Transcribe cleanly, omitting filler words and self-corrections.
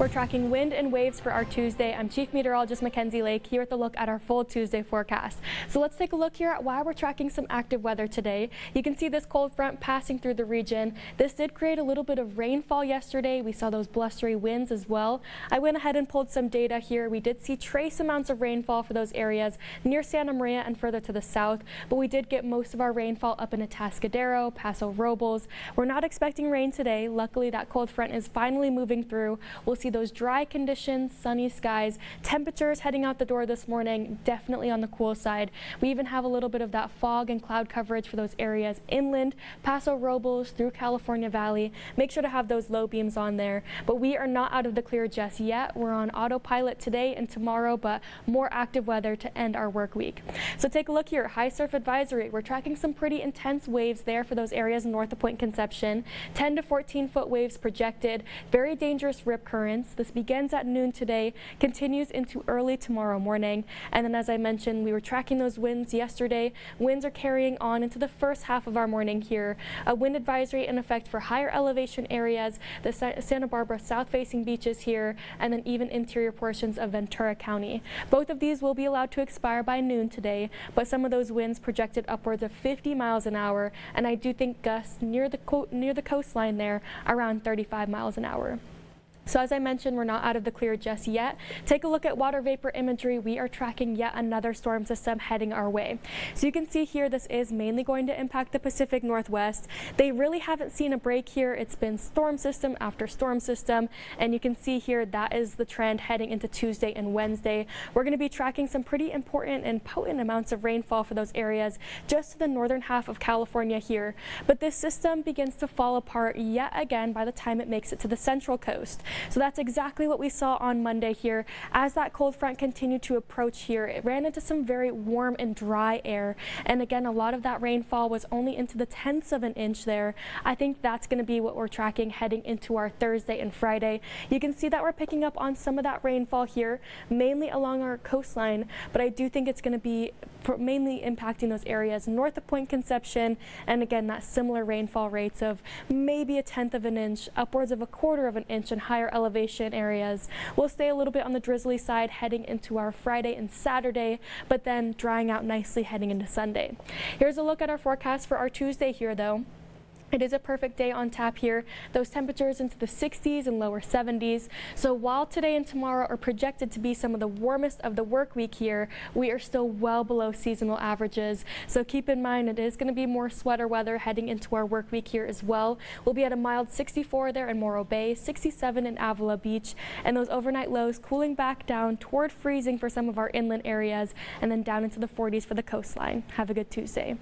We're tracking wind and waves for our Tuesday. I'm Chief Meteorologist Mackenzie Lake here with a look at our full Tuesday forecast. So let's take a look here at why we're tracking some active weather today. You can see this cold front passing through the region. This did create a little bit of rainfall yesterday. We saw those blustery winds as well. I went ahead and pulled some data here. We did see trace amounts of rainfall for those areas near Santa Maria and further to the south, but we did get most of our rainfall up in Atascadero, Paso Robles. We're not expecting rain today. Luckily, that cold front is finally moving through. We'll see those dry conditions, sunny skies, temperatures heading out the door this morning, definitely on the cool side. We even have a little bit of that fog and cloud coverage for those areas inland, Paso Robles through California Valley. Make sure to have those low beams on there, but we are not out of the clear just yet. We're on autopilot today and tomorrow, but more active weather to end our work week. So take a look here, high surf advisory. We're tracking some pretty intense waves there for those areas north of Point Conception. 10 to 14 foot waves projected, very dangerous rip currents. This begins at noon today, continues into early tomorrow morning. And then as I mentioned, we were tracking those winds yesterday. Winds are carrying on into the first half of our morning here. A wind advisory in effect for higher elevation areas, the Santa Barbara south-facing beaches here, and then even interior portions of Ventura County. Both of these will be allowed to expire by noon today, but some of those winds projected upwards of 50 miles an hour, and I do think gusts near the coastline there around 35 miles an hour. So as I mentioned, we're not out of the clear just yet. Take a look at water vapor imagery. We are tracking yet another storm system heading our way. So you can see here, this is mainly going to impact the Pacific Northwest. They really haven't seen a break here. It's been storm system after storm system. And you can see here, that is the trend heading into Tuesday and Wednesday. We're going to be tracking some pretty important and potent amounts of rainfall for those areas just to the northern half of California here. But this system begins to fall apart yet again by the time it makes it to the central coast. So that's exactly what we saw on Monday here. As that cold front continued to approach here, it ran into some very warm and dry air. And again, a lot of that rainfall was only into the tenths of an inch there. I think that's going to be what we're tracking heading into our Thursday and Friday. You can see that we're picking up on some of that rainfall here, mainly along our coastline, but I do think it's going to be mainly impacting those areas north of Point Conception, and again, that similar rainfall rates of maybe a tenth of an inch, upwards of a quarter of an inch in higher elevation areas. We'll stay a little bit on the drizzly side heading into our Friday and Saturday, but then drying out nicely heading into Sunday. Here's a look at our forecast for our Tuesday here though. It is a perfect day on tap here. Those temperatures into the 60s and lower 70s. So while today and tomorrow are projected to be some of the warmest of the work week here, we are still well below seasonal averages. So keep in mind, it is going to be more sweater weather heading into our work week here as well. We'll be at a mild 64 there in Morro Bay, 67 in Avila Beach, and those overnight lows cooling back down toward freezing for some of our inland areas, and then down into the 40s for the coastline. Have a good Tuesday.